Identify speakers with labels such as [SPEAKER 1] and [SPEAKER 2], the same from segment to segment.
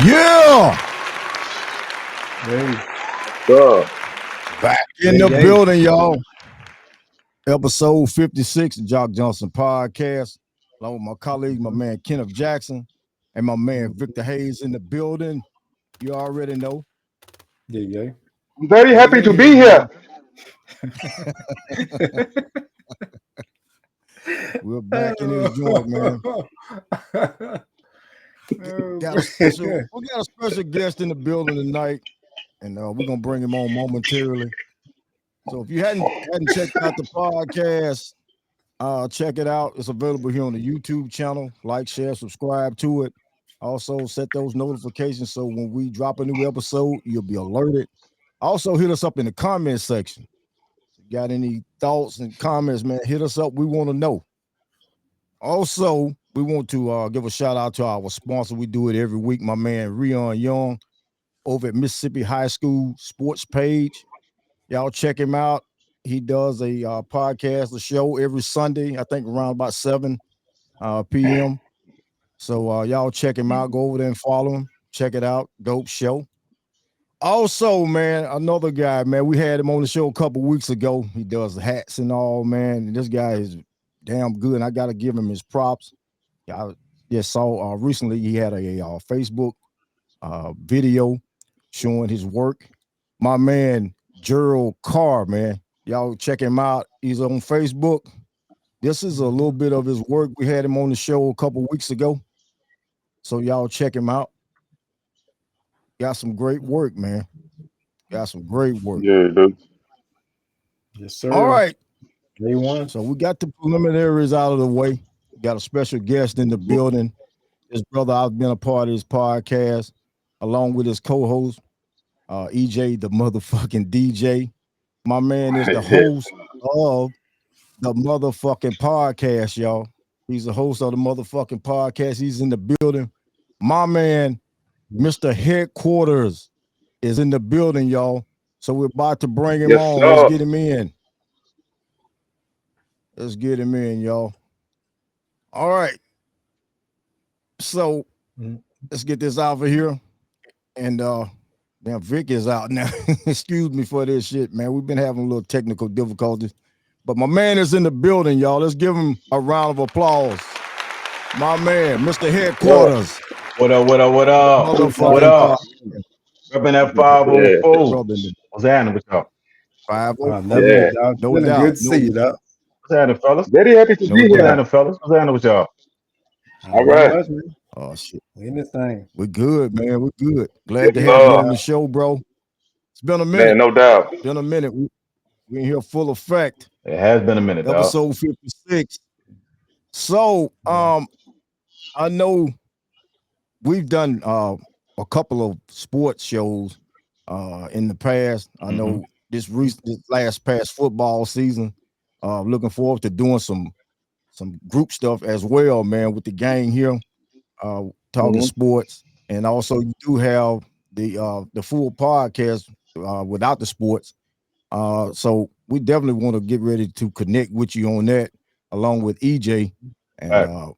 [SPEAKER 1] Yeah,
[SPEAKER 2] Hey,
[SPEAKER 1] back in the building, y'all. Episode 56, Jock Johnson Podcast. Along with my colleague, my man Kenneth Jackson, and my man Victor Hayes in the building. You already know.
[SPEAKER 2] yeah.
[SPEAKER 3] I'm very
[SPEAKER 1] We
[SPEAKER 3] happy
[SPEAKER 1] in
[SPEAKER 3] to
[SPEAKER 1] here,
[SPEAKER 3] be here.
[SPEAKER 1] We're back in this joint, man.
[SPEAKER 2] Oh,
[SPEAKER 1] We got a special guest in the building tonight, and we're gonna bring him on momentarily. So if you hadn't checked out the podcast, check it out. It's available here on the YouTube channel. Like, share, subscribe to it. Also, set those notifications so when we drop a new episode, you'll be alerted. Also, hit us up in the comment section. Got any thoughts and comments, man? Hit us up. We want to know. Also, we want to give a shout out to our sponsor. We do it every week, my man Rion Young over at Mississippi High School Sports Page. Y'all check him out. He does a podcast, a show every Sunday, I think around about 7 p.m. So y'all check him out. Go over there and follow him. Check it out. Dope show. Also, man, another guy, man, we had him on the show a couple weeks ago. He does hats and all, man. And this guy is damn good. And I got to give him his props. I just saw recently he had a Facebook video showing his work. My man, Gerald Carr, man. Y'all check him out. He's on Facebook. This is a little bit of his work. We had him on the show a couple weeks ago. So y'all check him out. Got some great work, man. Got some great work.
[SPEAKER 3] Yeah, dude.
[SPEAKER 2] yes, sir.
[SPEAKER 1] All right.
[SPEAKER 2] Day one.
[SPEAKER 1] So we got the preliminaries out of the way. Got a special guest in the building. His brother, I've been a part of his podcast, along with his co-host, EJ, the motherfucking DJ. My man is the host of the motherfucking podcast, y'all. He's the host of the motherfucking podcast. He's in the building. My man, Mr.Headquarters, is in the building, y'all. So we're about to bring him
[SPEAKER 3] Yes,
[SPEAKER 1] on.
[SPEAKER 3] sir.
[SPEAKER 1] Let's get him in. Let's get him in, y'all. All right. So let's get this out of here. And damn, Vic is out now. Excuse me for this shit, man. We've been having a little technical difficulties. But my man is in the building, y'all. Let's give him a round of applause. My man, Mr. Headquarters.
[SPEAKER 4] What up? What up? Repping that 504. What's happening with y'all?
[SPEAKER 1] 504.
[SPEAKER 3] Yeah.
[SPEAKER 2] Dog.
[SPEAKER 1] No
[SPEAKER 2] Feeling
[SPEAKER 1] doubt.
[SPEAKER 2] good to see you, dog.
[SPEAKER 4] What's happening, fellas?
[SPEAKER 3] Very happy to
[SPEAKER 1] No
[SPEAKER 3] be
[SPEAKER 4] What's
[SPEAKER 3] here.
[SPEAKER 4] happening, fellas? What's happening with y'all?
[SPEAKER 3] All right.
[SPEAKER 2] Much, man.
[SPEAKER 1] Oh, shit.
[SPEAKER 2] We in this thing.
[SPEAKER 1] We're good, man. We're good. Glad
[SPEAKER 3] Yes,
[SPEAKER 1] to have you
[SPEAKER 3] sir.
[SPEAKER 1] on the show, bro. It's been a
[SPEAKER 3] Man,
[SPEAKER 1] minute.
[SPEAKER 3] no doubt.
[SPEAKER 1] Been a minute. We in here full effect.
[SPEAKER 4] It has been a minute, dog.
[SPEAKER 1] Episode 56. So, I know we've done a couple of sports shows in the past. I know this last past football season. Looking forward to doing some group stuff as well, man, with the gang here, talking sports, and also you do have the full podcast without the sports. So we definitely want to get ready to connect with you on that, along with EJ, and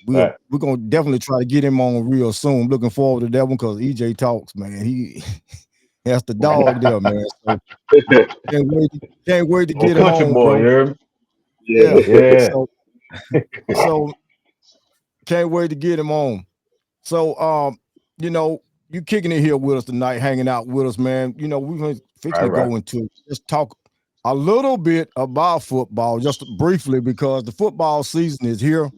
[SPEAKER 1] we're gonna definitely try to get him on real soon. Looking forward to that one because EJ talks, man. He has the dog there, man. So can't wait to get him
[SPEAKER 4] country
[SPEAKER 1] on,
[SPEAKER 4] boy,
[SPEAKER 1] bro.
[SPEAKER 4] you heard me?
[SPEAKER 3] Yeah.
[SPEAKER 1] So can't wait to get him on. So you kicking it here with us tonight, hanging out with us, man. We're gonna fixing to go into just talk a little bit about football, just briefly, because the football season is here.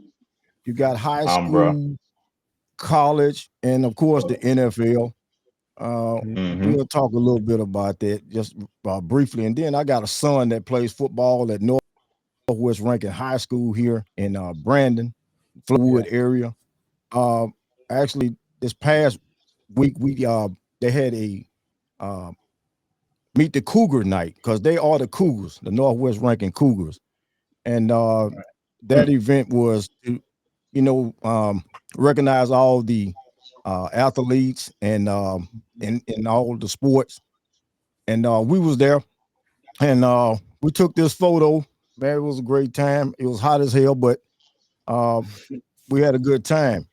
[SPEAKER 1] You got high school, college, and of course the NFL. We'll talk a little bit about that just briefly, and then I got a son that plays football at Northwest Rankin High School here in Brandon, Flowood area. Actually, this past week they had a meet the Cougar night because they are the Cougars, the Northwest Rankin Cougars, and that event was to recognize all the athletes and in all the sports, and we was there, and we took this photo. Man, it was a great time. It was hot as hell, but we had a good time.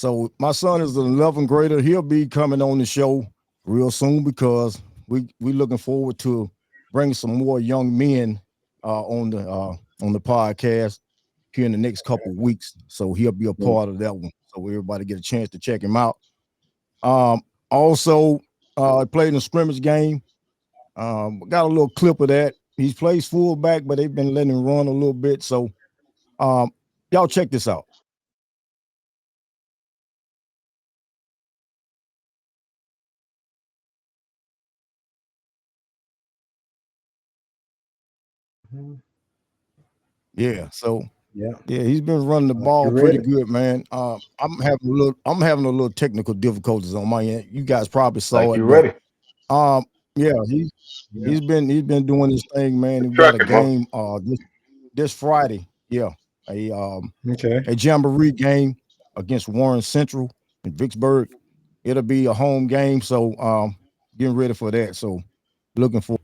[SPEAKER 1] So my son is an 11th grader. He'll be coming on the show real soon because we looking forward to bringing some more young men on the podcast here in the next couple weeks. So he'll be a part of that one. So everybody get a chance to check him out. Also, played in a scrimmage game. Got a little clip of that. He plays fullback, but they've been letting him run a little bit. So y'all check this out. Yeah, so yeah, he's been running the ball pretty good, man. I'm having a little technical difficulties on my end. You guys probably saw it.
[SPEAKER 4] You ready?
[SPEAKER 1] Yeah, he's been doing his thing, man. We got a game this Friday. Yeah, a jamboree game against Warren Central in Vicksburg. It'll be a home game, so getting ready for that. So looking forward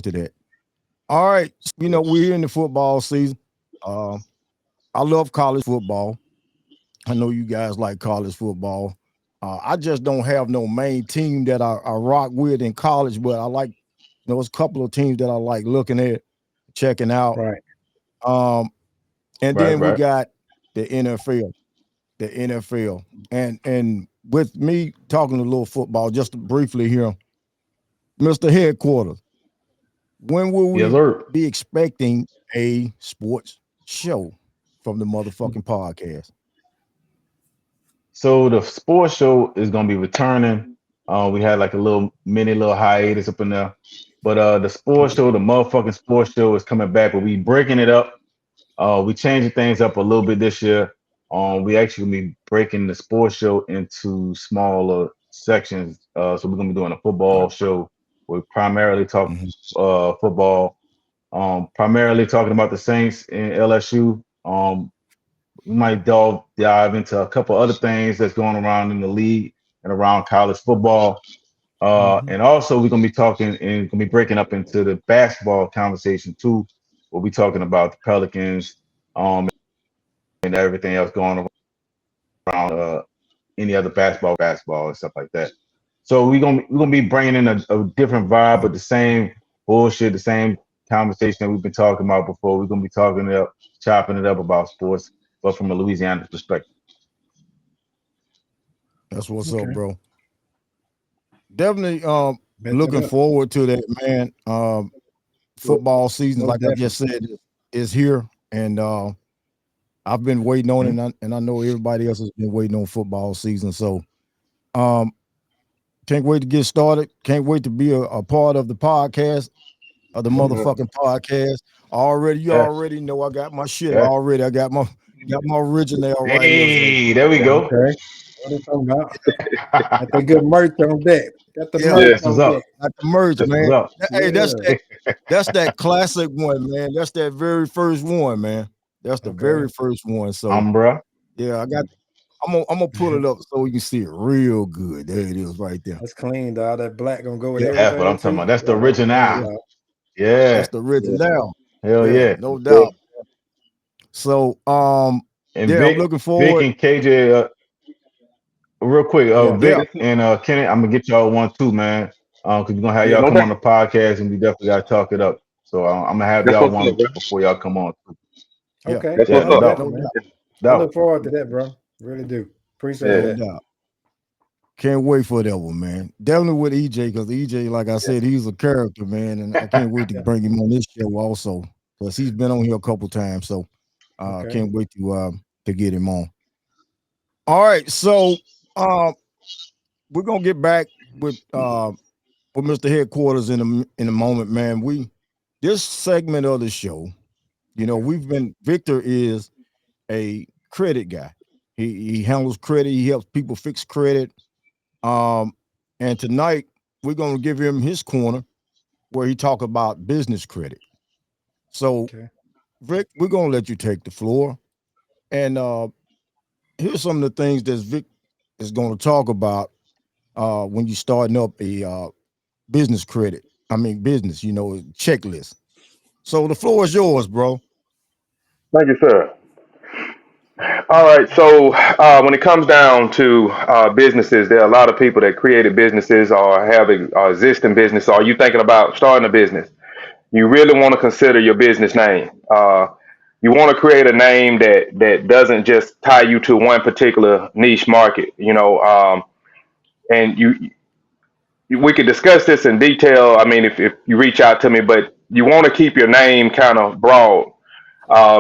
[SPEAKER 1] to that. All right, we're here in the football season. I love college football. I know you guys like college football. I just don't have no main team that I rock with in college, but I like, there's a couple of teams that I like looking at, checking out.
[SPEAKER 2] Right.
[SPEAKER 1] And then we got the NFL, and with me talking a little football just briefly here, Mr. Headquarters. When will we be expecting a sports show from the motherfucking podcast?
[SPEAKER 4] So the sports show is gonna be returning. We had like a little hiatus up in there, but the sports show, the motherfucking sports show, is coming back. But we breaking it up. We changing things up a little bit this year. We actually be breaking the sports show into smaller sections. So we're gonna be doing a football show. We're primarily talking football. Primarily talking about the Saints and LSU. We might dive into a couple other things that's going around in the league and around college football. And also we're gonna be talking and gonna be breaking up into the basketball conversation too. We'll be talking about the Pelicans, and everything else going around any other basketball and stuff like that. So we're gonna be bringing in a different vibe, but the same bullshit, the same conversation that we've been talking about before. We're gonna be chopping it up about sports, but from a Louisiana perspective.
[SPEAKER 1] That's what's up, bro. Definitely looking forward to that, man. Football season, like I just said, is here, and I've been waiting on it, and I know everybody else has been waiting on football season. So can't wait to get started. Can't wait to be a part of the podcast, of the motherfucking podcast. You already know I got my shit already. I got my original right here.
[SPEAKER 4] Hey, there we go.
[SPEAKER 2] Okay. What are you talking about? Got the good merch on deck. Got the merch on deck.
[SPEAKER 1] Got the merch, man. Hey, that's that classic one, man. That's that very first one, man. That's the very first one. So,
[SPEAKER 4] bro.
[SPEAKER 1] Yeah, I'm gonna pull it up so you can see it real good. There it is, right there.
[SPEAKER 2] That's clean, dog. That black gonna go with everything.
[SPEAKER 4] That's what I'm talking about. That's the original. Yeah,
[SPEAKER 1] that's the original.
[SPEAKER 4] Hell yeah,
[SPEAKER 1] no doubt. So,
[SPEAKER 4] and
[SPEAKER 1] I'm looking forward.
[SPEAKER 4] Vic and KJ, real quick, Vic and Kenneth, I'm gonna get y'all one too, man. Cause we're gonna have y'all come on the podcast, and we definitely gotta talk it up. So I'm gonna have y'all one before y'all come on.
[SPEAKER 2] Okay,
[SPEAKER 3] no doubt.
[SPEAKER 2] I look forward to that, bro. Really do. Appreciate that.
[SPEAKER 1] Can't wait for that one, man. Definitely with EJ, because EJ, like I said, he's a character, man, and I can't wait to bring him on this show also, because he's been on here a couple times. So can't wait to get him on. All right, so we're gonna get back with Mr. Headquarters in a moment, man. This segment of the show, Victor is a credit guy. He handles credit. He helps people fix credit. And tonight we're going to give him his corner where he talk about business credit. So, Vic, we're going to let you take the floor. And here's some of the things that Vic is going to talk about when you're starting up a business credit. Business, checklist. So the floor is yours, bro.
[SPEAKER 3] Thank you, sir. All right. So when it comes down to businesses, there are a lot of people that created businesses or have existing business. Or you thinking about starting a business? You really want to consider your business name. You want to create a name that doesn't just tie you to one particular niche market. And we could discuss this in detail. I mean, if you reach out to me, but you want to keep your name kind of broad.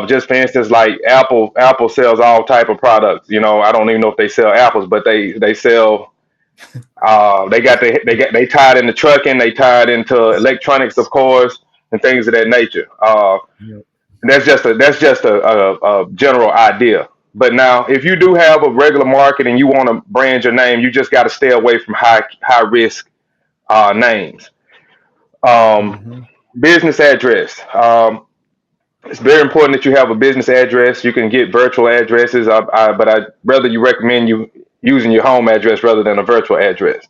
[SPEAKER 3] Just for instance, like Apple sells all type of products. I don't even know if they sell apples, but they sell. They tied into trucking, they tied into electronics, of course, and things of that nature.
[SPEAKER 2] Yep.
[SPEAKER 3] That's just a general idea. But now, if you do have a regular market and you want to brand your name, you just got to stay away from high risk names. Um,
[SPEAKER 2] Mm-hmm.
[SPEAKER 3] Business address. It's very important that you have a business address. You can get virtual addresses, but I'd rather you recommend you using your home address rather than a virtual address.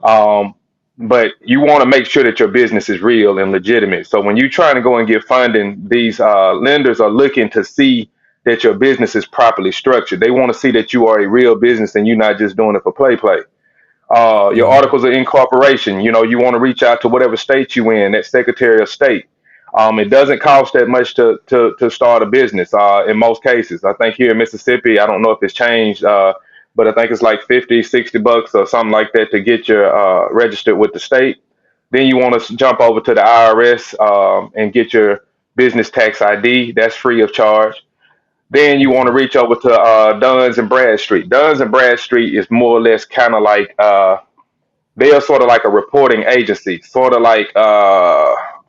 [SPEAKER 3] Um, but you want to make sure that your business is real and legitimate. So when you're trying to go and get funding, these lenders are looking to see that your business is properly structured. They want to see that you are a real business and you're not just doing it for play. Your
[SPEAKER 2] Mm-hmm.
[SPEAKER 3] articles of incorporation. You want to reach out to whatever state you in, that Secretary of State. It doesn't cost that much to start a business. In most cases, I think here in Mississippi, I don't know if it's changed, but I think it's like 50, $60 or something like that to get your registered with the state. Then you want to jump over to the IRS and get your business tax ID. That's free of charge. Then you want to
[SPEAKER 2] Okay.
[SPEAKER 3] reach over to Duns and Bradstreet. Duns and Bradstreet is more or less kind of like they are sort of like a reporting agency, sort of like,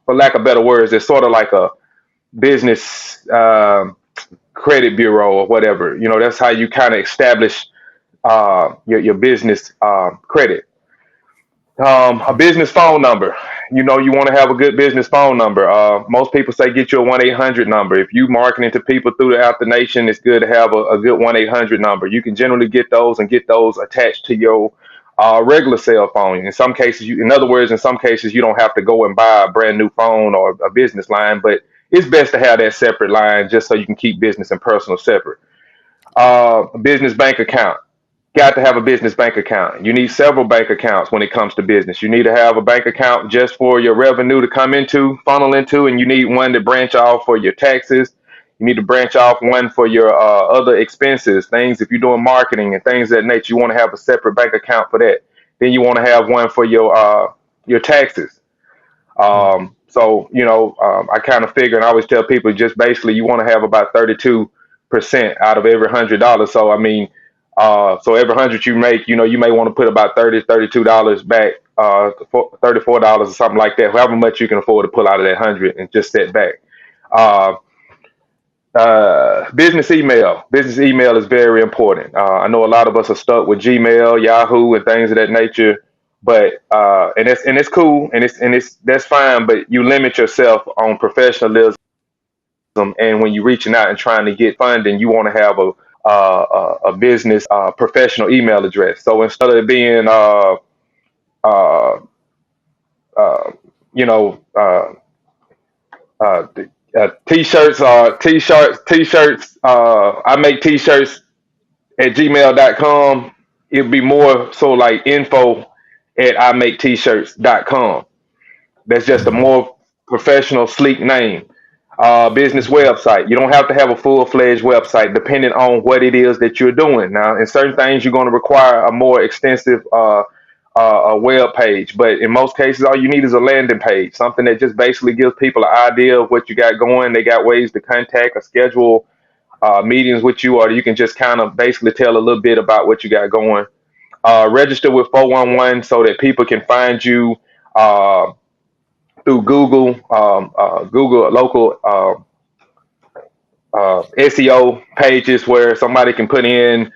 [SPEAKER 3] for lack of better words, it's sort of like a business credit bureau or whatever. That's how you kind of establish your business credit. A
[SPEAKER 2] Okay.
[SPEAKER 3] business phone number. You want to have a good business phone number. Most people say get you a 1-800 number. If you marketing to people throughout the nation, it's good to have a good 1-800 number. You can generally get those and get those attached to your regular cell phone. In other words, in some cases, you don't have to go and buy a brand new phone or a business line, but it's best to have that separate line just so you can keep business and personal separate. A business bank account. Got to have a business bank account. You need several bank accounts when it comes to business. You need to have a bank account just for your revenue to come into, funnel into, and you need one to branch off for your taxes. You need to branch off one for your other expenses, things if you're doing marketing and things of that nature. You want to have a separate bank account for that. Then you want to have one for your taxes.
[SPEAKER 2] Right.
[SPEAKER 3] I kind of figure, and I always tell people, just basically you want to have about 32% out of every $100. So I mean, so every hundred you make, you may want to put about 30, $32 back, $34 or something like that, however much you can afford to pull out of that hundred and just set back. Uh, Business email. Business email is very important. I know a lot of us are stuck with Gmail, Yahoo, and things of that nature. But and it's cool and it's that's fine. But you limit yourself on professionalism, and when you're reaching out and trying to get funding, you want to have a business professional email address. So instead of it being uh, uh, you know uh, t-shirts. I make t-shirts at gmail.com. It'd be more so like info at imaketshirts.com. That's just a
[SPEAKER 2] Mm-hmm.
[SPEAKER 3] more professional, sleek name. Business
[SPEAKER 2] Okay.
[SPEAKER 3] website. You don't have to have a full fledged website, depending on what it is that you're doing. Now, in certain things, you're going to require a more extensive a web page, but in most cases, all you need is a landing page, something that just basically gives people an idea of what you got going. They got ways to contact or schedule meetings with you, or you can just kind of basically tell a little bit about what you got going. Register with 411 so that people can find you uh, through Google, Google local SEO pages where somebody can put in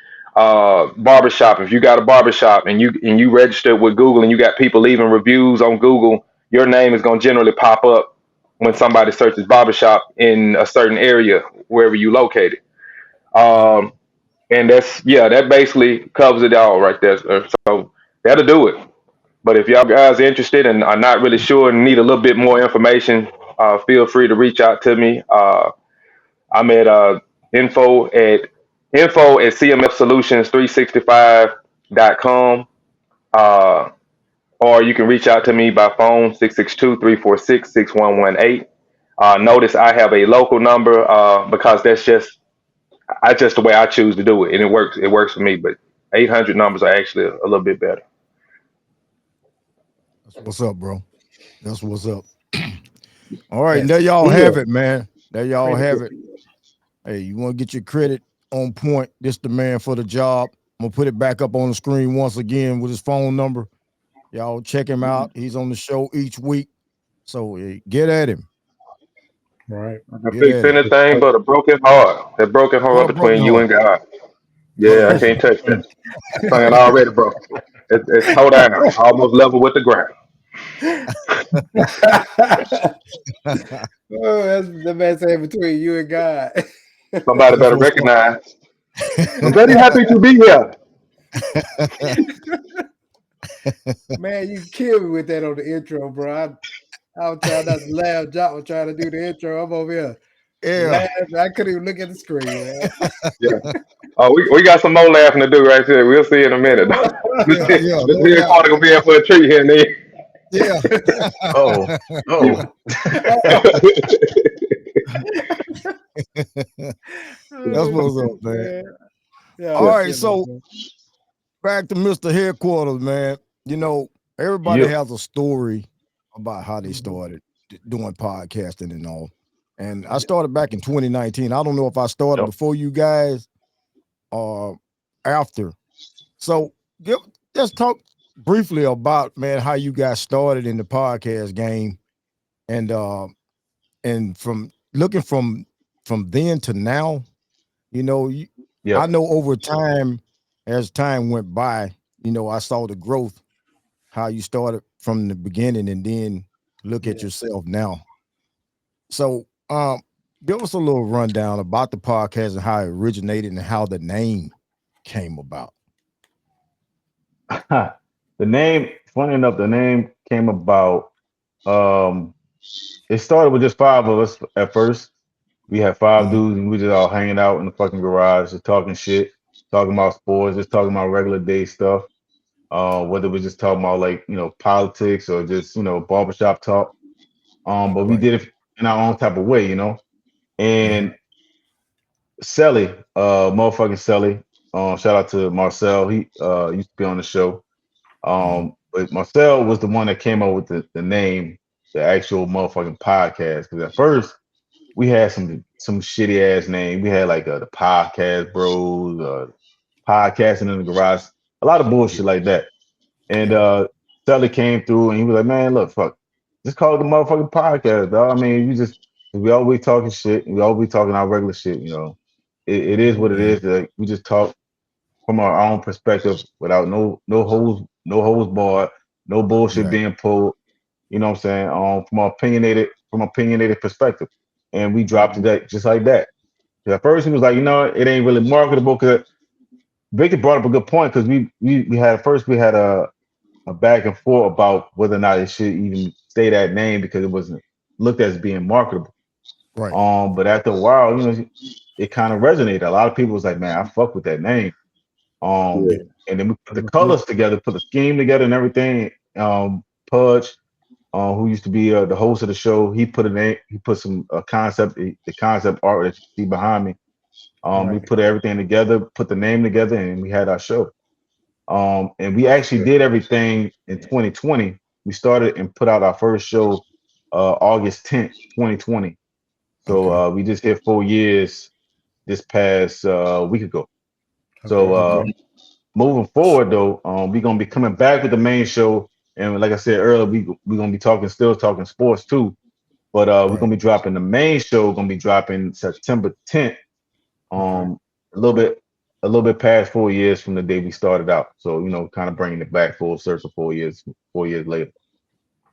[SPEAKER 3] barbershop. If you got a barbershop and you register with Google and you got people leaving reviews on Google, your name is going to generally pop up when somebody searches barbershop in a certain area wherever you located.
[SPEAKER 2] Right.
[SPEAKER 3] Um, and that basically covers it all right there. So that'll do it. But if y'all guys are interested and are not really sure and need a little bit more information, feel free to reach out to me. I'm at info at info@cmfsolutions365.com. Or you can reach out to me by phone 662-346-6118. Notice I have a local number because that's just the way I choose to do it, and it works. It works for me. But 800 numbers are actually a little bit better.
[SPEAKER 1] That's what's up, bro. That's what's up. All right, and there y'all have it, man. There y'all have it. Hey, you want to get your credit on point? This the man for the job. I'm gonna put it back up on the screen once again with his phone number. Y'all check him out. He's on the show each week. So get at him.
[SPEAKER 2] Right.
[SPEAKER 3] I fix anything but a broken heart. That broken heart between you and God. Yeah, I can't touch that. Thing already broke. It's toe down, almost level with the ground.
[SPEAKER 2] Oh, that's the man saying between you and God.
[SPEAKER 3] Somebody better recognize. I'm very happy to be here.
[SPEAKER 2] Man, you killed me with that on the intro, bro. I was trying not to laugh. Jock was trying to do the intro. I'm over here.
[SPEAKER 1] Yeah.
[SPEAKER 2] I couldn't even look at the screen, man.
[SPEAKER 3] Yeah. Oh, we got some more laughing to do right here. We'll see in a minute. This headquarters gonna be in for a treat here and there.
[SPEAKER 1] Yeah.
[SPEAKER 4] Oh.
[SPEAKER 1] That's what's up, man.
[SPEAKER 2] Yeah,
[SPEAKER 1] all right, so back to Mr. Headquarters, man. You know, everybody has a story about how they started doing podcasting and all. And I started back in 2019. I don't know if I started before you guys or after. So just talk briefly about, man, how you guys started in the podcast game, and from looking from then to now. You know, I know over time, as time went by, you know, I saw the growth, how you started from the beginning, and then look at yourself now. So give us a little rundown about the podcast and how it originated and how the name came about.
[SPEAKER 4] The name, funny enough, the name came about. It started with just 5 of us at first. We had 5 dudes, and we just all hanging out in the fucking garage, just talking shit, talking about sports, just talking about regular day stuff. Whether we just talking about, like, you know, politics or just, you know, barbershop talk. But we did it in our own type of way, you know. And Selly, motherfucking Selly, shout out to Marcel. He used to be on the show. But Marcel was the one that came up with the name, the actual motherfucking podcast. Because at first we had some shitty ass name. We had like the Podcast Bros, podcasting in the garage, a lot of bullshit like that. And Selly came through and he was like, "Man, look, fuck, just call it the motherfucking podcast, dog. I mean, we always talking shit. We always talking our regular shit, you know. It is what it is. Like, we just talk from our own perspective without no holes barred, no bullshit being pulled. You know what I'm saying? From opinionated perspective, and we dropped it just like that. At first, he was like, you know, it ain't really marketable. Because Victor brought up a good point, because we had a back and forth about whether or not it should even stay that name, because it wasn't looked as being marketable.
[SPEAKER 1] Right.
[SPEAKER 4] But after a while, you know, it kind of resonated. A lot of people was like, "Man, I fuck with that name." And then we put the colors together, put the scheme together, and everything. Pudge, who used to be the host of the show, he put some concept, the concept art that you see behind me. We put everything together, put the name together, and we had our show. And we actually did everything in 2020. We started and put out our first show August 10th, 2020. So we just hit 4 years this past week ago. So moving forward, though, we're gonna be coming back with the main show, and like I said earlier, we're gonna be still talking sports too. But we're gonna be dropping the main show. Gonna be dropping September 10th. A little bit past 4 years from the day we started out. So, you know, kind of bringing it back full circle 4 years later.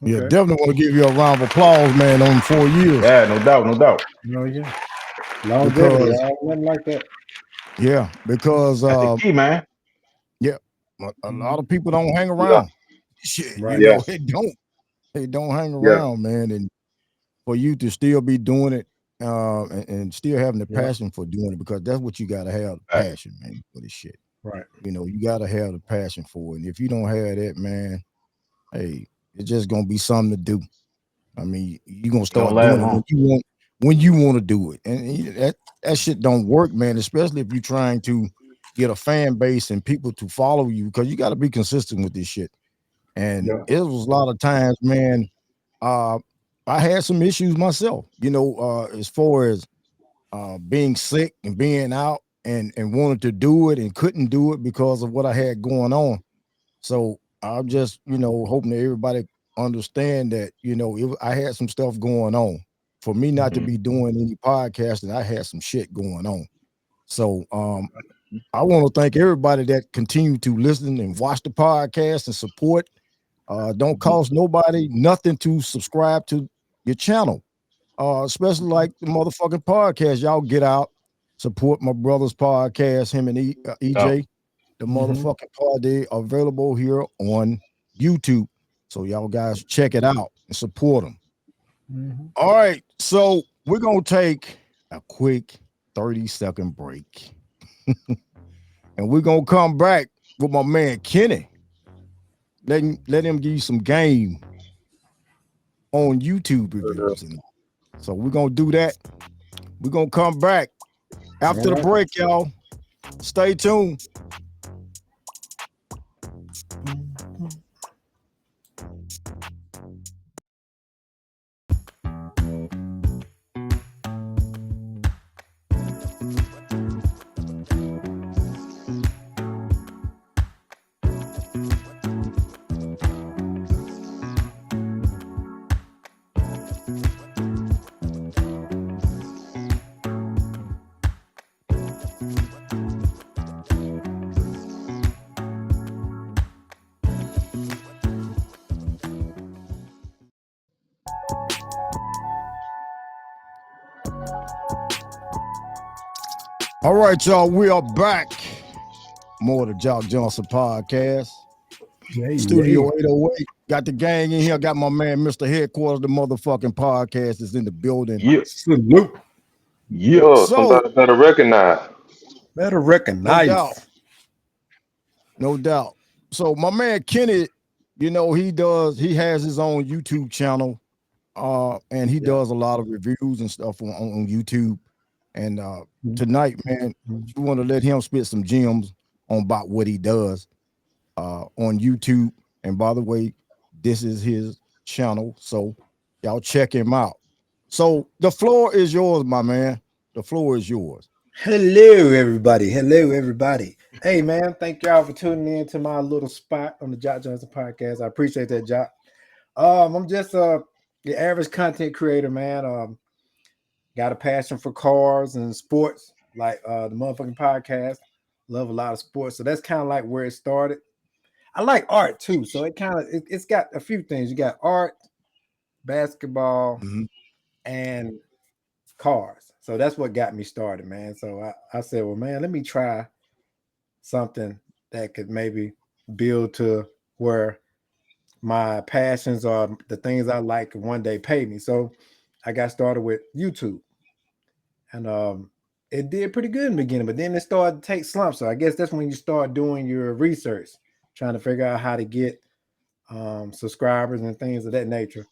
[SPEAKER 1] Yeah, definitely want to give you a round of applause, man, on 4 years.
[SPEAKER 4] Yeah, no doubt.
[SPEAKER 2] No, yeah. Longevity, nothing like that.
[SPEAKER 1] Yeah, because
[SPEAKER 4] that's the key, man.
[SPEAKER 1] Yeah, a lot of people don't hang around. Shit, you know, they don't hang around, man. And for you to still be doing it and still having the
[SPEAKER 2] Yeah.
[SPEAKER 1] passion for doing it, because that's what you gotta have, the
[SPEAKER 4] Right.
[SPEAKER 1] passion, man, for this shit.
[SPEAKER 2] Right.
[SPEAKER 1] You gotta have the passion for it. And if you don't have that, man, hey, it's just gonna be something to do. I mean, you're gonna
[SPEAKER 4] It don't
[SPEAKER 1] start
[SPEAKER 4] last
[SPEAKER 1] doing it
[SPEAKER 4] long.
[SPEAKER 1] when you want to do it. And that shit don't work, man, especially if you're trying to get a fan base and people to follow you, because you got to be consistent with this shit. And
[SPEAKER 2] Yeah.
[SPEAKER 1] it was a lot of times, man, uh, I had some issues myself, as far as being sick and being out and wanted to do it and couldn't do it because of what I had going on. So I'm just, hoping that everybody understand that, I had some stuff going on. For me not to
[SPEAKER 4] Mhm.
[SPEAKER 1] be doing any podcasting, I had some shit going on. So I want to thank everybody that continue to listen and watch the podcast and support. Don't cost nobody nothing to subscribe to your channel. Especially like the motherfucking podcast. Y'all get out, support my brother's podcast, him and
[SPEAKER 4] Yeah.
[SPEAKER 1] EJ. The motherfucking party available here on YouTube. So y'all guys check it out and support them. All right. So we're gonna take a quick 30-second break. And we're gonna come back with my man Kenny. Let him give you some game on YouTube reviews. And so we're gonna do that. We're gonna come back after the break, y'all. Stay tuned. All right, y'all. We are back. More of the Jock Johnson podcast. Studio 808. Got the gang in here. Got my man, Mr.Headquarters, the motherfucking podcast is in the building.
[SPEAKER 4] Yeah.
[SPEAKER 2] Salute.
[SPEAKER 4] Yeah.
[SPEAKER 3] Oh,
[SPEAKER 1] So,
[SPEAKER 3] somebody better recognize.
[SPEAKER 2] Better
[SPEAKER 1] no
[SPEAKER 2] recognize.
[SPEAKER 1] doubt. No doubt. So my man Kenny, he has his own YouTube channel. And he does a lot of reviews and stuff on YouTube. And tonight, man, we want to let him spit some gems on about what he does on YouTube. And by the way, this is his channel, so y'all check him out. So the floor is yours, my man. The floor is yours.
[SPEAKER 2] Hello, everybody. Hello, everybody. Hey, man, thank y'all for tuning in to my little spot on the Jock Johnson podcast. I appreciate that, Jock. I'm just the average content creator, man. Got a passion for cars and sports, like the motherfucking podcast. Love a lot of sports, so that's kind of like where it started. I like art too, so it's got a few things. You got art, basketball,
[SPEAKER 1] Mhm.
[SPEAKER 2] and cars. So that's what got me started, man. So I said, well, man, let me try something that could maybe build to where my passions or the things I like could one day pay me. So I got started with YouTube. And it did pretty good in the beginning, but then it started to take slumps. So I guess that's when you start doing your research, trying to figure out how to get subscribers and things of that nature.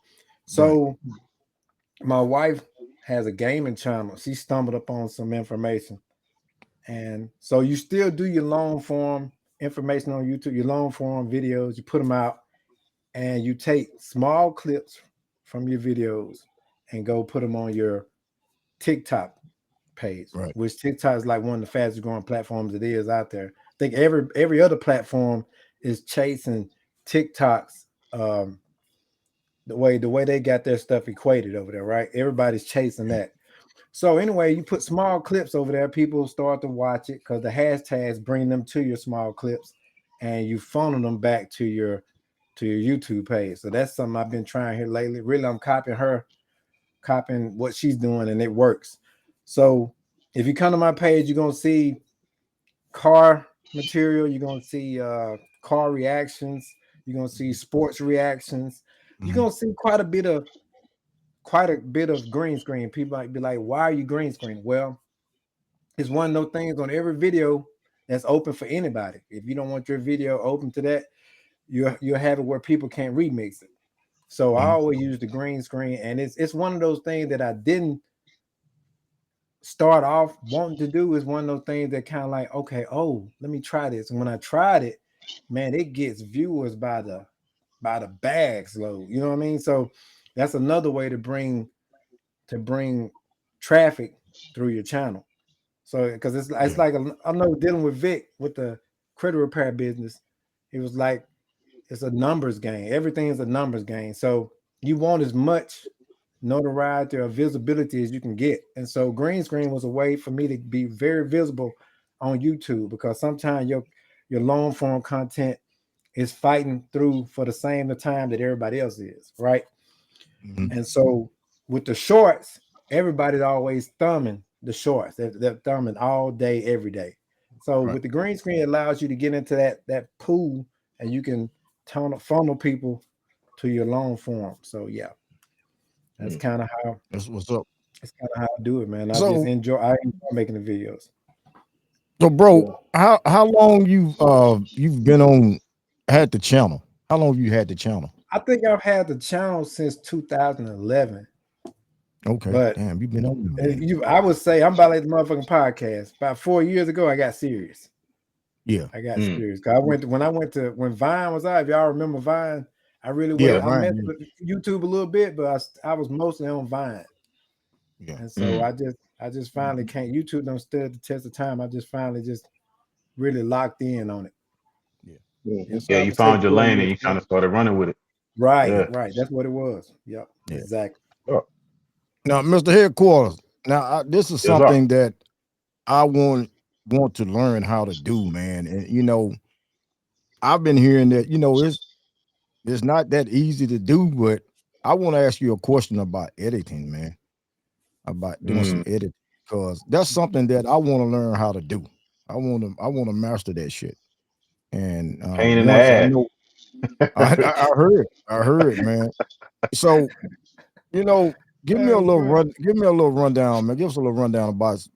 [SPEAKER 2] So my wife has a gaming channel. She stumbled upon some information. And so you still do your long form information on YouTube, your long form videos, you put them out and you take small clips from your videos and go put them on your TikTok page,
[SPEAKER 1] Right.
[SPEAKER 2] which TikTok is like one of the fastest growing platforms it is out there. I think every other platform is chasing TikTok's the way they got their stuff equated over there, right? Everybody's chasing that. So anyway, you put small clips over there, people start to watch it because the hashtags bring them to your small clips and you funnel them back to your YouTube page. So that's something I've been trying here lately. Really, I'm copying what she's doing, and it works. So if you come to my page, you're gonna see car material, you're gonna see car reactions, you're gonna see sports reactions, you're gonna see quite quite a bit of green screen. People might be like, "Why are you green screen?" Well, it's one of those things on every video that's open for anybody. If you don't want your video open to that, you'll have it where people can't remix it. So I always use the green screen, and it's one of those things that I didn't start off wanting to do. Is one of those things that kind of like, okay, oh, let me try this. And when I tried it, man, it gets viewers by the bags load. You know what I mean? So that's another way to bring traffic through your channel. So because it's like I know dealing with Vic with the credit repair business, it was like it's a numbers game. Everything is a numbers game. So you want as much notoriety or visibility as you can get. And so green screen was a way for me to be very visible on YouTube, because sometimes your long form content is fighting through for the same time that everybody else is, right? Mm-hmm. And so with the shorts, everybody's always thumbing the shorts. They're thumbing all day, every day. So with the green screen, it allows you to get into that pool, and you can funnel people to your long form. So yeah, that's kind of how.
[SPEAKER 1] That's what's up.
[SPEAKER 2] It's kind of how I do it, man. I enjoy making the videos.
[SPEAKER 1] So, bro, how long you've been had the channel? How long have you had the channel?
[SPEAKER 2] I think I've had the channel since 2011.
[SPEAKER 1] Okay, but damn, you've been on
[SPEAKER 2] there. I would say I'm about like the motherfucking podcast. About 4 years ago, I got serious.
[SPEAKER 1] Yeah,
[SPEAKER 2] I got serious. Cause when Vine was out. If y'all remember Vine, I really went. I messed with YouTube a little bit, but I was mostly on Vine. Yeah, and so I just finally can't. YouTube don't stand the test of time. I just finally just really locked in on it.
[SPEAKER 4] Yeah, you found your lane and you kind of started running with it.
[SPEAKER 2] Right, right. That's what it was. Yep, exactly.
[SPEAKER 1] Oh. Now, Mr. Headquarters. Now, this is something that I want to learn how to do, man. And I've been hearing that it's not that easy to do, but I want to ask you a question about editing, man. About doing some editing, because that's something that I want to learn how to do. I want to master that shit. And
[SPEAKER 4] pain in the ass.
[SPEAKER 1] I heard, man. So, give me a little rundown, man. Give us a little rundown about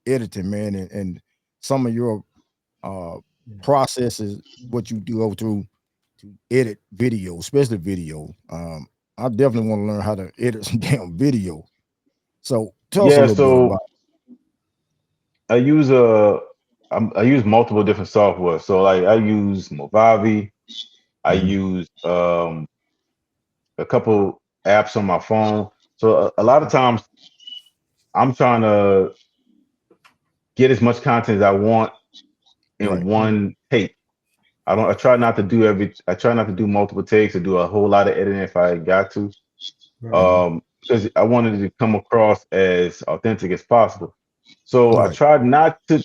[SPEAKER 1] editing, man, and some of your processes, what you do through to edit video, especially video. I definitely want to learn how to edit some damn video. So tell us a little bit about it.
[SPEAKER 4] I use multiple different software. So like I use Movavi, I use a couple apps on my phone. So a lot of times I'm trying to get as much content as I want in one take. I try not to do multiple takes or do a whole lot of editing if I got to. Because I wanted to come across as authentic as possible. So I tried not to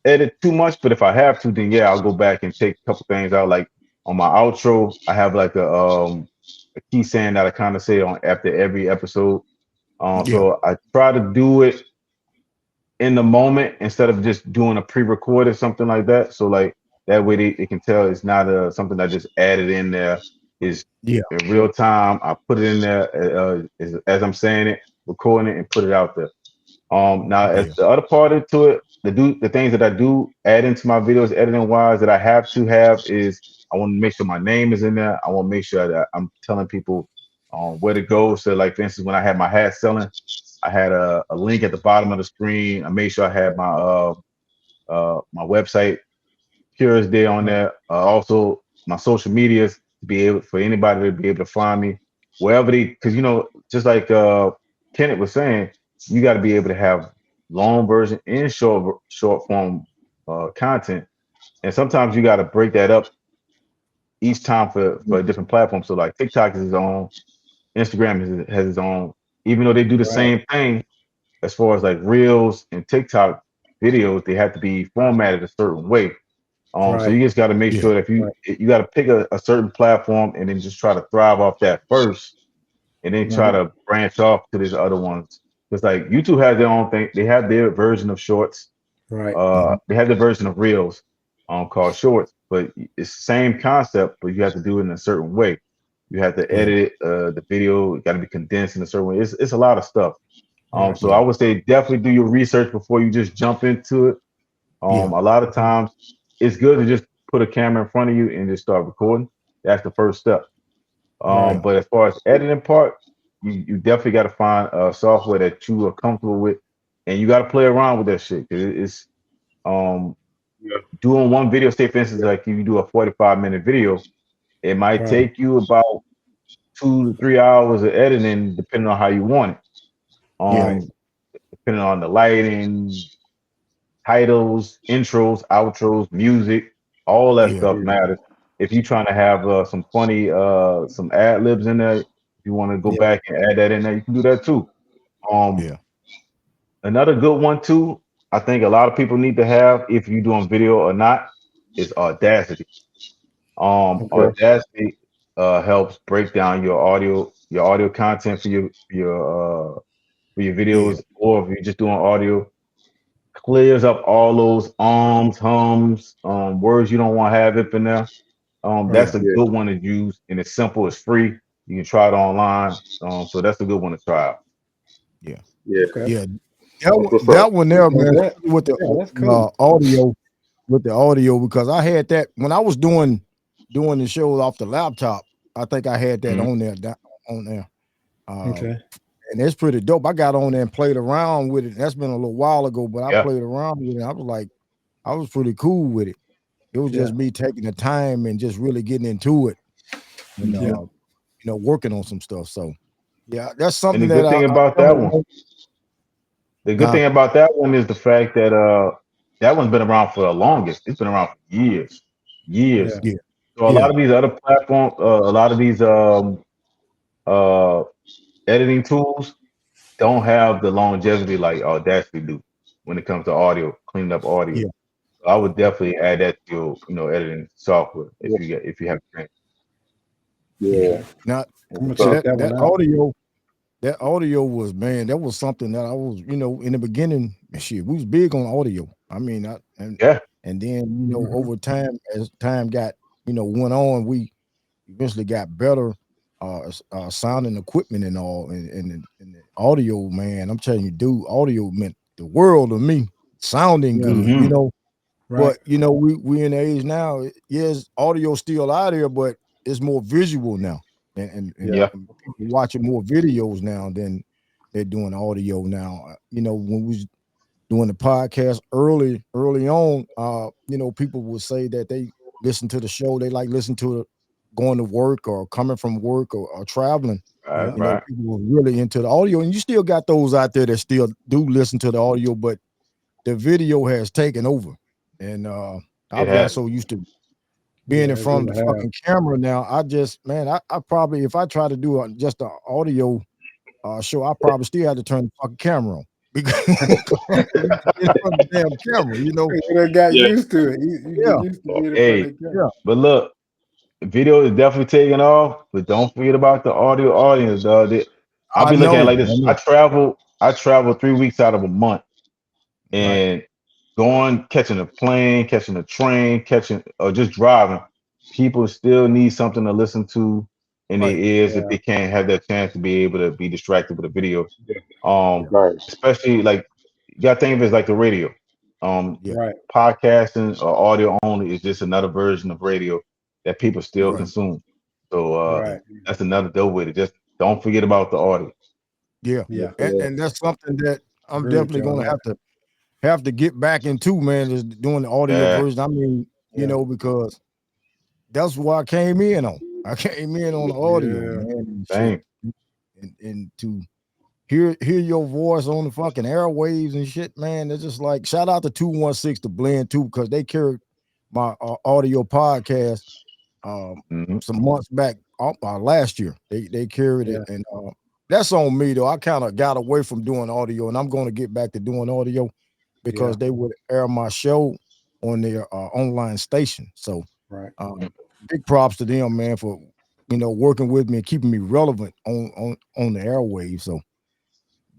[SPEAKER 4] edit too much, but if I have to, then I'll go back and take a couple things out. Like on my outro, I have like a key saying that I kind of say on after every episode. So I try to do it in the moment instead of just doing a pre-record or something like that. So like that way they can tell it's not something I just added in there. Is in real time. I put it in there as I'm saying it, recording it, and put it out there. Now as the other part to it, the things that I do add into my videos, editing wise, that I have to have is I want to make sure my name is in there. I want to make sure that I'm telling people where to go. So like for instance, when I had my hat selling, I had a link at the bottom of the screen. I made sure I had my my website Pure Day on there. Also my social medias to be able for anybody to be able to find me wherever because just like Kenneth was saying, you got to be able to have long version and short form content, and sometimes you got to break that up each time for a different platform. So like TikTok is its own, Instagram has its own, even though they do the same thing as far as like Reels and TikTok videos, they have to be formatted a certain way. So you just got to make sure that if you got to pick a certain platform and then just try to thrive off that first, and then try to branch off to these other ones. Because like YouTube has their own thing. They have their version of shorts. They have the version of Reels called Shorts, but it's the same concept, but you have to do it in a certain way. You have to edit it. The video got to be condensed in a certain way. It's a lot of stuff.
[SPEAKER 2] Right.
[SPEAKER 4] So I would say definitely do your research before you just jump into it. A lot of times it's good to just put a camera in front of you and just start recording. That's the first step. But as far as editing part, you definitely got to find software that you are comfortable with, and you got to play around with that shit. It's doing one video. Say for instance, like if you do a 45-minute video, it might take you about 2 to 3 hours of editing, depending on how you want it. Depending on the lighting, titles, intros, outros, music, all that stuff matters. If you're trying to have some funny, some ad libs in there, if you want to go back and add that in there, you can do that too. Another good one too, I think a lot of people need to have, if you're doing video or not, is Audacity. Audacity helps break down your audio content for your videos, or if you're just doing audio, clears up all those hums, words you don't want to have up in there. That's a good one to use, and it's simple, it's free. You can try it online. So that's a good one to try out.
[SPEAKER 1] That one there, man, with the audio, because I had that when I was doing the shows off the laptop. I think I had that on there. And it's pretty dope. I got on there and played around with it. That's been a little while ago, but I played around with it. I was pretty cool with it. It was just me taking the time and just really getting into it, and working on some stuff. So that's something.
[SPEAKER 4] And the good thing about that one. The good thing about that one is the fact that that one's been around for the longest. It's been around for years. So a lot of these other platforms, a lot of these editing tools don't have the longevity like Audacity do when it comes to audio, cleaning up audio. So I would definitely add that to your editing software if you have training.
[SPEAKER 1] Now that audio. That audio was, man, that was something that I was, in the beginning, shit, we was big on audio. I mean, and then, over time, as time got, went on, we eventually got better sound and equipment and all. And the audio, man, I'm telling you, dude, audio meant the world to me. Sounding good, But, we in the age now, yes, audio still out here, but it's more visual now. And people watching more videos now than they're doing audio now. When we was doing the podcast early on, people would say that they listen to the show. They like listen to it going to work or coming from work or traveling. People were really into the audio, and you still got those out there that still do listen to the audio, but the video has taken over. And I've got so used to being in front of the fucking camera now. I probably, if I try to do just an audio show, I probably still have to turn the fucking camera on because in front of the damn camera,
[SPEAKER 2] You got used to it. You get used to being in front of the camera.
[SPEAKER 4] But look, video is definitely taking off, but don't forget about the audio audience, dog. I'll be looking at it like this. I travel 3 weeks out of a month, and catching a plane, catching a train, or just driving, people still need something to listen to in their ears if they can't have that chance to be able to be distracted with a video. Especially like you gotta think of it as like the radio. Podcasting or audio only is just another version of radio that people still consume. So that's another dope way to just don't forget about the audio.
[SPEAKER 1] And that's something that I'm definitely gonna have to get back into, man, is doing the audio version. I mean, because that's what I came in on. I came in on the audio, man. And to hear your voice on the fucking airwaves and shit, man. It's just like, shout out to 216 to Blend too, because they carried my audio podcast some months back last year. They carried it, and that's on me though. I kind of got away from doing audio, and I'm going to get back to doing audio because they would air my show on their online station. So big props to them, man, for working with me and keeping me relevant on the airwaves. So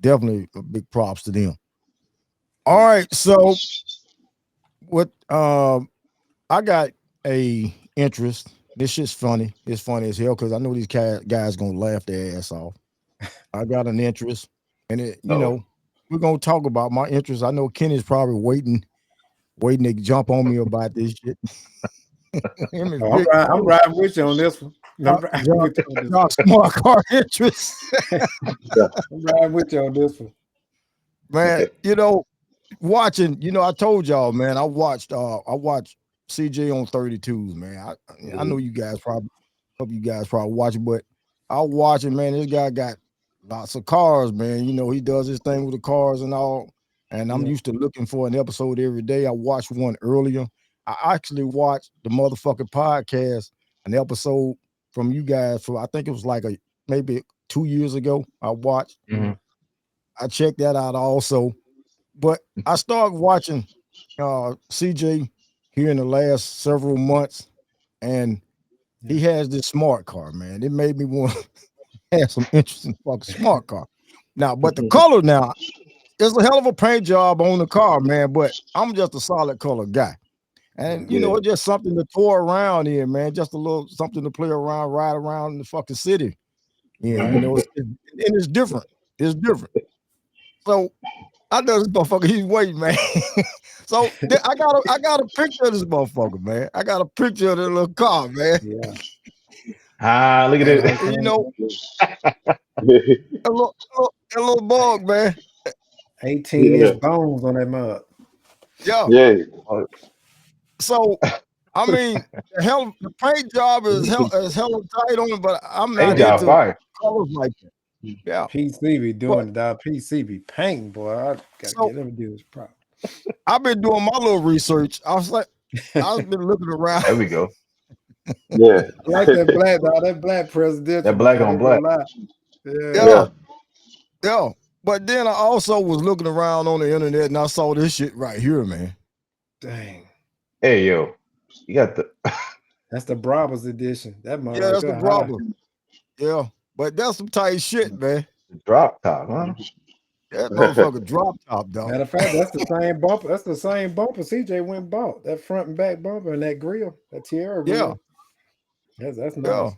[SPEAKER 1] definitely a big props to them. All right, so what I got a interest This shit's funny. It's funny as hell because I know these guys gonna laugh their ass off. I got an interest, and we're gonna talk about my interest. I know Kenny's probably waiting to jump on me about this shit.
[SPEAKER 2] I'm riding with you on this one.
[SPEAKER 1] Smart car interest.
[SPEAKER 2] I'm riding with you on this one.
[SPEAKER 1] Man, watching, I told y'all, man, I watched CJ on 32s, man. I know you guys probably watch it, but I watch it, man. This guy got lots of cars, man. He does his thing with the cars and all. And I'm used to looking for an episode every day. I watched one earlier. I actually watched the motherfucking podcast, an episode from you guys for I think it was like maybe 2 years ago. I watched.
[SPEAKER 4] Mm-hmm.
[SPEAKER 1] I checked that out also. But I started watching CJ here in the last several months, and he has this smart car, man. It made me want to have some interesting fucking smart car. Now, but the color now, there's a hell of a paint job on the car, man, but I'm just a solid color guy. And, it's just something to tour around here, man. Just a little something to play around, ride around in the fucking city. Yeah, and it's different. It's different. So I know this motherfucker, he's waiting, man. So I got a picture of this motherfucker, man. I got a picture of the little car, man.
[SPEAKER 2] Yeah.
[SPEAKER 4] Look at it.
[SPEAKER 1] A little bug, man.
[SPEAKER 2] 18-inch bones on that mug.
[SPEAKER 1] Yeah.
[SPEAKER 3] Yeah.
[SPEAKER 1] So I mean, the paint job is hell tight on it, but I'm not into colors like that. Yeah,
[SPEAKER 2] PCB doing it, dog. PCB painting, boy. I gotta get them to do this problem.
[SPEAKER 1] I've been doing my little research. I've been looking around.
[SPEAKER 4] There we go.
[SPEAKER 3] Yeah.
[SPEAKER 2] I like that black, dog. That black president.
[SPEAKER 4] That black on black.
[SPEAKER 1] Yeah. But then I also was looking around on the internet and I saw this shit right here, man.
[SPEAKER 2] Dang.
[SPEAKER 4] Hey, yo. You got
[SPEAKER 2] That's the Brabus edition. That mother.
[SPEAKER 1] Yeah, that's the Brabus. Yeah. But that's some tight shit, man.
[SPEAKER 4] Drop top, huh?
[SPEAKER 1] That motherfucker drop top, dog.
[SPEAKER 2] Matter of fact, that's the same bumper. That's the same bumper CJ went and bought. That front and back bumper and that grill, that Tierra grill. Yeah. That's nice. Yeah.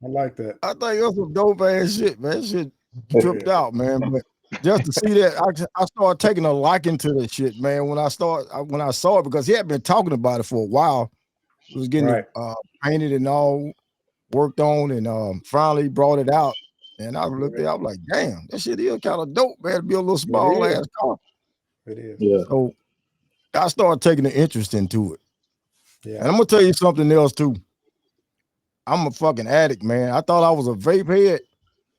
[SPEAKER 2] I like that.
[SPEAKER 1] I think that's some dope ass shit, man. Shit tripped out, man. But just to see that, I started taking a liking to that shit, man. When I saw it, because he had been talking about it for a while. It was getting painted and all worked on, and finally brought it out. And I looked at it, I was like, damn, that shit is kind of dope, man, to be a little small ass car.
[SPEAKER 2] It is.
[SPEAKER 3] Yeah.
[SPEAKER 1] So I started taking an interest into it.
[SPEAKER 2] Yeah.
[SPEAKER 1] And I'm gonna tell you something else too. I'm a fucking addict, man. I thought I was a vape head,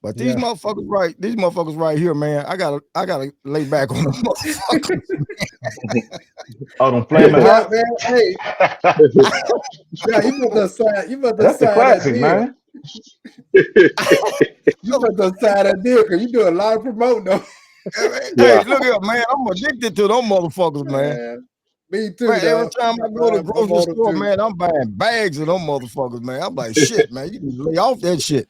[SPEAKER 1] but these motherfuckers right here, man, I gotta lay back on them motherfuckers.
[SPEAKER 4] Oh, don't flame it out.
[SPEAKER 2] Man, hey. Yeah, you put the
[SPEAKER 4] That's the classic, man.
[SPEAKER 2] You put the side of that deal because you do a lot of promoting though.
[SPEAKER 1] Hey, look here, man. I'm addicted to them motherfuckers, man.
[SPEAKER 2] Me too.
[SPEAKER 1] Man, every time I go to the grocery store, man, I'm buying bags of them motherfuckers, man. I'm like, shit, man. You need to lay off that shit.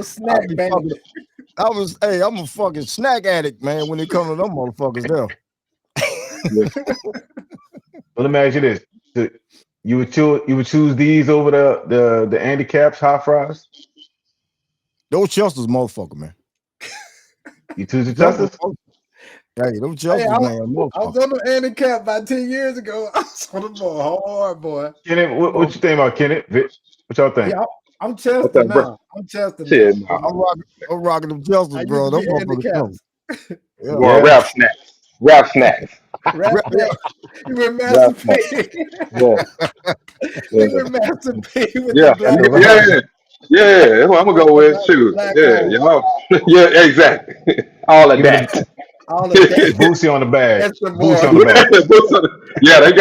[SPEAKER 2] Snack bandit.
[SPEAKER 1] I'm a fucking snack addict, man, when it comes to them motherfuckers there.
[SPEAKER 4] Well, let me ask you this. You would choose these over the Andy Caps hot fries?
[SPEAKER 1] Those Chester's motherfucker, man.
[SPEAKER 4] You choose the Chester's?
[SPEAKER 1] Hey, those Chester's, man.
[SPEAKER 2] I was on the Andy Cap about 10 years ago. I was on them hard, boy.
[SPEAKER 4] Kenneth, what you think about Kenneth? What y'all think?
[SPEAKER 2] Yeah, I'm Chester now.
[SPEAKER 1] I'm rocking them Chester's, bro. Them motherfuckers.
[SPEAKER 3] Rap snacks.
[SPEAKER 2] You were Master P. You were Master P with the black.
[SPEAKER 3] Yeah, that's what I'm gonna go with too. Yeah, y'all. Yeah, exactly. All of that.
[SPEAKER 4] Boosie on the bag. Boosie on the bag.
[SPEAKER 3] Yeah, they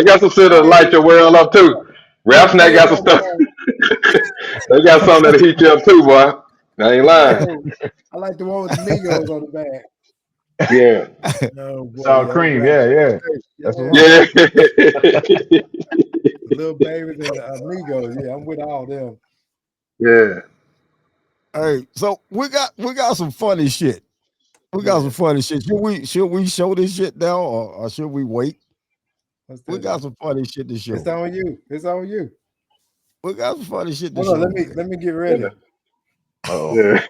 [SPEAKER 3] got some shit to light your world up too. Rap snack got some stuff. They got something that'll heat you up too, boy. I ain't lying.
[SPEAKER 2] I like the one with the Migos on the bag.
[SPEAKER 3] Yeah.
[SPEAKER 4] Sour cream. Yeah. That's what
[SPEAKER 2] Little babies and amigos. Yeah, I'm with all them.
[SPEAKER 3] Yeah.
[SPEAKER 1] Hey, so we got some funny shit. We got some funny shit. Should we show this shit now, or should we wait?
[SPEAKER 2] What's
[SPEAKER 1] We
[SPEAKER 2] that?
[SPEAKER 1] got some funny shit to show.
[SPEAKER 2] It's on you. It's on you.
[SPEAKER 1] We got some funny shit to
[SPEAKER 2] Hold
[SPEAKER 1] show.
[SPEAKER 2] on, let me get ready.
[SPEAKER 4] Oh,
[SPEAKER 3] Yeah.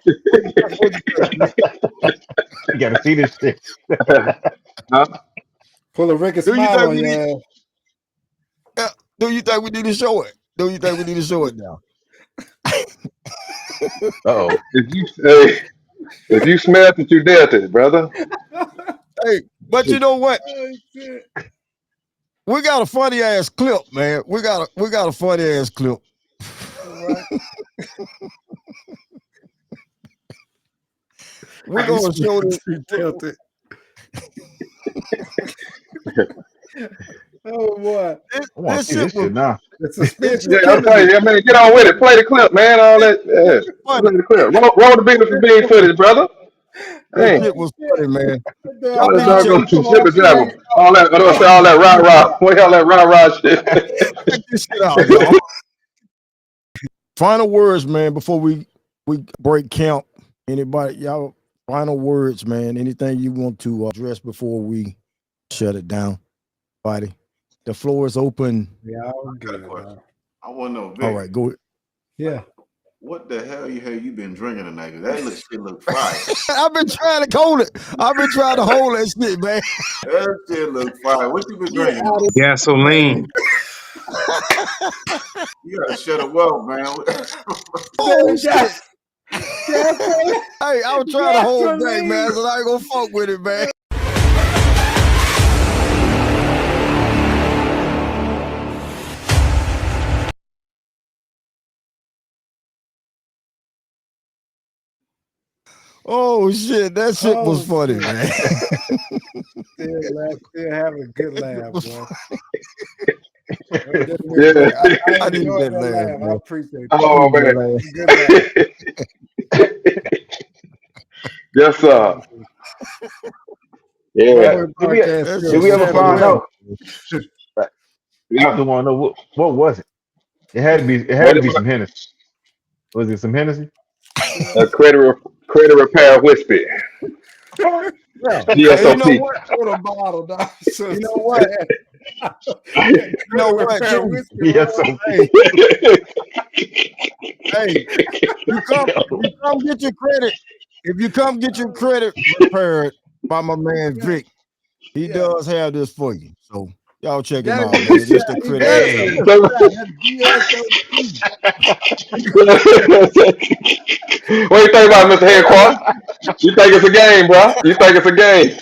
[SPEAKER 4] you gotta see this shit.
[SPEAKER 3] Huh?
[SPEAKER 2] Pull a Ricky
[SPEAKER 1] Do you
[SPEAKER 2] smile
[SPEAKER 1] think
[SPEAKER 2] on
[SPEAKER 1] we
[SPEAKER 2] your
[SPEAKER 1] need-
[SPEAKER 2] ass.
[SPEAKER 1] Do you think we need to show it? Do you think we need to show it now?
[SPEAKER 4] Oh,
[SPEAKER 3] If you smelled it, you dealt it, brother.
[SPEAKER 1] Hey, but you know what?
[SPEAKER 2] Oh, shit.
[SPEAKER 1] We got a funny ass clip, man. We got a funny ass clip.
[SPEAKER 2] Right.
[SPEAKER 1] We're gonna show this.
[SPEAKER 2] You dealt it. Oh boy.
[SPEAKER 4] I want to
[SPEAKER 1] This
[SPEAKER 4] see this
[SPEAKER 1] shit was
[SPEAKER 4] shit now.
[SPEAKER 2] The suspension.
[SPEAKER 3] Yeah, I'm telling you, man, get on with it. Play the clip, man. All that. Yeah.
[SPEAKER 1] funny.
[SPEAKER 3] Play the clip. Roll the beautiful bean footage, brother.
[SPEAKER 1] This
[SPEAKER 3] Hey.
[SPEAKER 1] shit was funny, man.
[SPEAKER 3] All
[SPEAKER 1] Y'all
[SPEAKER 3] that
[SPEAKER 1] need to
[SPEAKER 3] doggone
[SPEAKER 1] check
[SPEAKER 3] jibber jabber. All that, I don't say all that rah rah. What all that rah rah shit?
[SPEAKER 1] this shit out, y'all. Final words, man, before we break camp. Anybody, y'all, final words, man. Anything you want to address before we shut it down, buddy? The floor is open.
[SPEAKER 2] Yeah, I'm
[SPEAKER 5] got a
[SPEAKER 2] good.
[SPEAKER 5] question.
[SPEAKER 2] Bro.
[SPEAKER 5] I want to know, Vic,
[SPEAKER 1] All right, go ahead.
[SPEAKER 2] Yeah.
[SPEAKER 5] what the hell have you been drinking tonight? 'Cause that shit look fire.
[SPEAKER 1] I've been trying to hold it. I've been trying to hold that shit, man.
[SPEAKER 5] That shit look fire. What you been drinking?
[SPEAKER 6] Gasoline.
[SPEAKER 5] You gotta shut up well, man.
[SPEAKER 1] Oh shit.
[SPEAKER 2] Gasoline.
[SPEAKER 1] Hey, I was trying to hold back, man, so I ain't gonna fuck with it, man. Oh shit, that shit was funny,
[SPEAKER 2] shit.
[SPEAKER 1] man.
[SPEAKER 2] Still having a good laugh, bro.
[SPEAKER 3] Yeah.
[SPEAKER 1] I need
[SPEAKER 2] enjoyed
[SPEAKER 1] that laugh,
[SPEAKER 2] I
[SPEAKER 1] man.
[SPEAKER 2] appreciate it.
[SPEAKER 3] Oh man.
[SPEAKER 2] Good laugh.
[SPEAKER 3] Yes, sir. Yeah.
[SPEAKER 4] Did we ever find out? I
[SPEAKER 3] Yeah.
[SPEAKER 4] just want to know what was it? It had to be. It had to be some Hennessy. Was it some Hennessy?
[SPEAKER 3] Credit repair whiskey.
[SPEAKER 1] Yeah.
[SPEAKER 3] GSOP.
[SPEAKER 1] You know what?
[SPEAKER 2] What a bottle, dog.
[SPEAKER 1] You know what? You know what, too?
[SPEAKER 4] Yes, so
[SPEAKER 1] Hey, hey, you come get your credit. If you come get your credit repaired by my man Vic, he does have this for you. So y'all check him out, man. It's the credit.
[SPEAKER 4] Hey.
[SPEAKER 3] What do you think about Mr. Headquarters? You think it's a game, bro? You think it's a game?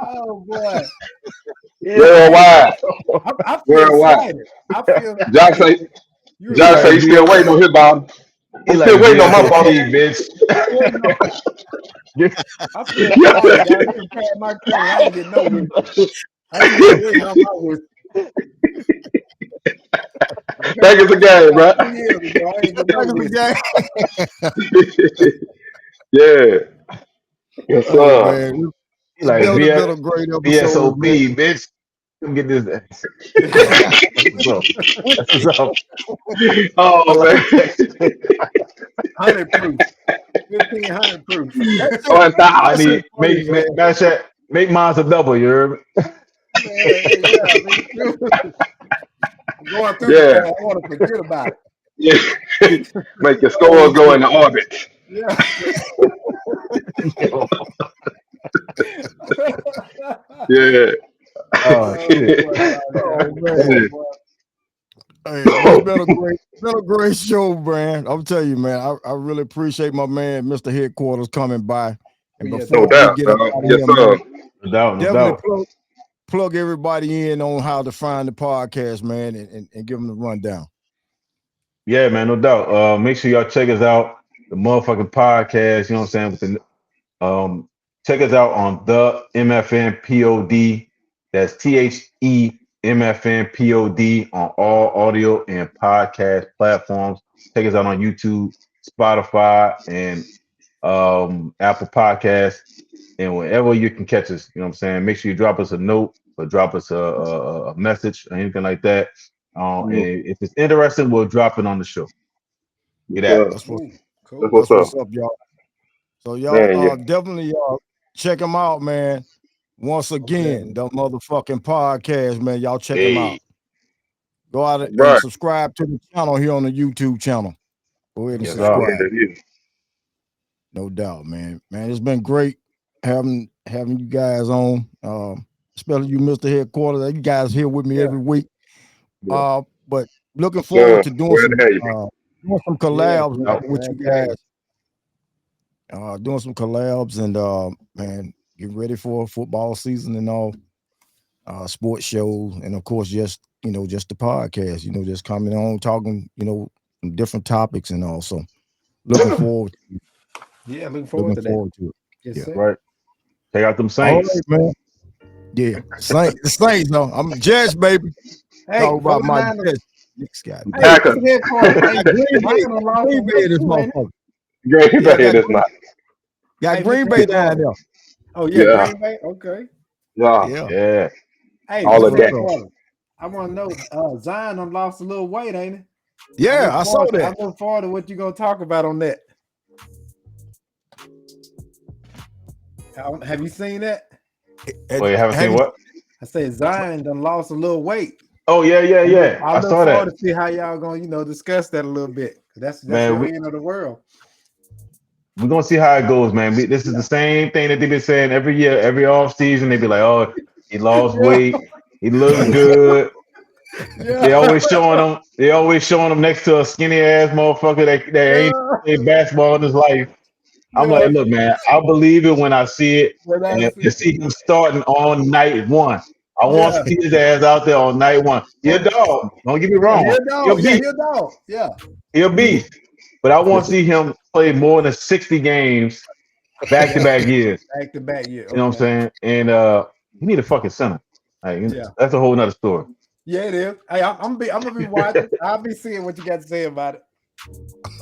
[SPEAKER 2] Oh boy.
[SPEAKER 3] Worldwide.
[SPEAKER 2] I feel
[SPEAKER 3] Worldwide.
[SPEAKER 2] excited. I feel
[SPEAKER 3] Jock say he's still waiting on his bottle. I'm still waiting on my bottle.
[SPEAKER 4] bitch.
[SPEAKER 2] I feel excited. Y'all didn't pass my credit. I ain't getting no whiskey. I ain't getting waiting on my whiskey.
[SPEAKER 3] Think it's a game, bro.
[SPEAKER 2] 2 years ago, I ain't getting no whiskey.
[SPEAKER 3] Yeah. Yes,
[SPEAKER 1] Hey,
[SPEAKER 3] sir.
[SPEAKER 1] man. It's
[SPEAKER 4] Like
[SPEAKER 1] been a great episode.
[SPEAKER 4] VSOP, bitch. Come get this. What's up? What's up?
[SPEAKER 3] Oh man.
[SPEAKER 2] 100 proof. 1500 proof.
[SPEAKER 3] 1,000.
[SPEAKER 4] I need make mine a double. You heard me?
[SPEAKER 2] Going through
[SPEAKER 3] Yeah.
[SPEAKER 2] the I want to forget about it.
[SPEAKER 3] Yeah. Make your scores go into orbit.
[SPEAKER 2] Yeah.
[SPEAKER 3] Yeah.
[SPEAKER 4] Oh shit.
[SPEAKER 1] Oh, man. Hey, it's been a great show, man. I'm telling you, man. I really appreciate my man, Mr. Headquarters, coming by. And before
[SPEAKER 3] No doubt.
[SPEAKER 1] we get up out of
[SPEAKER 3] Yes,
[SPEAKER 1] here,
[SPEAKER 3] sir.
[SPEAKER 1] man,
[SPEAKER 4] No doubt.
[SPEAKER 1] definitely plug everybody in on how to find the podcast, man, and give them the rundown.
[SPEAKER 4] Yeah, man, no doubt. Make sure y'all check us out. The motherfucking podcast. You know what I'm saying? Check us out on the MF'N Pod. That's THEMFN Pod on all audio and podcast platforms. Check us out on YouTube, Spotify, and Apple Podcasts, and wherever you can catch us. You know what I'm saying? Make sure you drop us a note or drop us a message or anything like that. And if it's interesting, we'll drop it on the show. Get that.
[SPEAKER 1] That's
[SPEAKER 2] Cool.
[SPEAKER 1] what's up, y'all. So y'all
[SPEAKER 3] Yeah.
[SPEAKER 1] definitely check them out, man. Once again, the motherfucking podcast, man. Y'all check them out.
[SPEAKER 4] Hey,
[SPEAKER 1] Go out and
[SPEAKER 3] Right.
[SPEAKER 1] subscribe to the channel here on the YouTube channel. Go ahead and
[SPEAKER 4] Yes,
[SPEAKER 1] subscribe.
[SPEAKER 3] Yeah.
[SPEAKER 1] No doubt, man. Man, it's been great having you guys on. Especially you, Mr. Headquarters. You guys here with me every week.
[SPEAKER 3] Yeah.
[SPEAKER 1] But looking forward to doing
[SPEAKER 3] Glad to have
[SPEAKER 1] some collabs
[SPEAKER 2] Yeah,
[SPEAKER 1] with you guys. Doing some collabs and man, getting ready for football season and all. Sports shows, and of course, just the podcast. Just coming on, talking, some different topics and all. So, looking forward.
[SPEAKER 2] Yeah, looking forward to that. Yes,
[SPEAKER 1] Yeah.
[SPEAKER 2] sir.
[SPEAKER 4] right. Check out them
[SPEAKER 1] All
[SPEAKER 4] Saints.
[SPEAKER 1] right, man. Yeah, Saints. No, I'm a Jets, baby.
[SPEAKER 2] Hey,
[SPEAKER 1] Talk about my
[SPEAKER 2] 49ers.
[SPEAKER 1] Jets. Next guy.
[SPEAKER 2] Hey,
[SPEAKER 3] Packers.
[SPEAKER 2] Mr. Headquarters. Hey,
[SPEAKER 1] Green Bay, this motherfucker.
[SPEAKER 3] Great
[SPEAKER 1] Yeah,
[SPEAKER 3] Bay this night.
[SPEAKER 1] Got
[SPEAKER 2] Hey,
[SPEAKER 1] Green
[SPEAKER 2] Mr.
[SPEAKER 1] Bay down there.
[SPEAKER 2] Oh yeah,
[SPEAKER 3] Yeah.
[SPEAKER 2] Green Bay. Okay.
[SPEAKER 3] Yeah.
[SPEAKER 1] Yeah.
[SPEAKER 4] Yeah.
[SPEAKER 2] Hey,
[SPEAKER 3] All
[SPEAKER 2] Mr.
[SPEAKER 3] of that.
[SPEAKER 2] Headquarters, I want to know. Zion done lost a little weight, ain't it?
[SPEAKER 1] Yeah, I saw
[SPEAKER 2] I
[SPEAKER 1] that.
[SPEAKER 2] look forward to what you gonna talk about on that. Have you seen that?
[SPEAKER 4] Wait, you haven't seen what?
[SPEAKER 2] I said Zion done lost a little weight.
[SPEAKER 4] Oh, yeah.
[SPEAKER 2] I
[SPEAKER 4] I
[SPEAKER 2] look
[SPEAKER 4] saw
[SPEAKER 2] forward
[SPEAKER 4] that.
[SPEAKER 2] to see how y'all gonna, discuss that a little bit. That's
[SPEAKER 4] Man,
[SPEAKER 2] the end of the world.
[SPEAKER 4] We're going to see how it goes, man. This is the same thing that they've been saying every year, every off season. They be like, oh, he lost weight. He looks good. They always showing him next to a skinny ass motherfucker that ain't played basketball in his life. I'm like, look, man, I believe it when I see it, and to see him starting on night one. I want to see his ass out there on night one. He a dog. Don't get me wrong. He a
[SPEAKER 2] dog. Yeah.
[SPEAKER 4] He a beast. But I want to see him play more than 60 games back-to-back years.
[SPEAKER 2] Back-to-back year.
[SPEAKER 4] You know what I'm saying? And he need a fucking center. Like,
[SPEAKER 2] Yeah.
[SPEAKER 4] That's a whole nother story.
[SPEAKER 2] Yeah, it is. Hey, I'm gonna be watching. I'll be seeing what you got to say about it.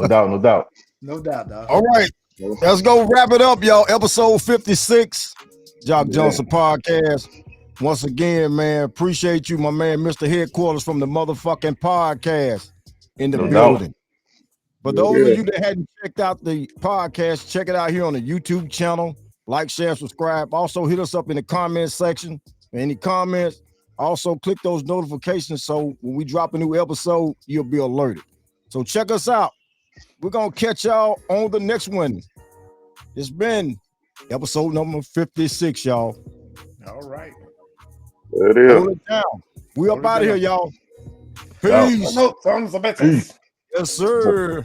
[SPEAKER 4] No doubt.
[SPEAKER 2] No doubt, dog.
[SPEAKER 1] All right. Let's go wrap it up, y'all. Episode 56, Jock Johnson Podcast. Once again, man, appreciate you, my man, Mr. Headquarters from the motherfucking podcast in the building. For those of you that hadn't checked out the podcast, check it out here on the YouTube channel. Like, share, subscribe. Also, hit us up in the comment section. Any comments, also click those notifications so when we drop a new episode, you'll be alerted. So check us out. We're going to catch y'all on the next one. It's been episode number 56, y'all.
[SPEAKER 2] All right.
[SPEAKER 3] It is.
[SPEAKER 1] Hold it down. We up out of here, y'all. Peace.
[SPEAKER 2] No, thumbs up.
[SPEAKER 1] Yes, sir.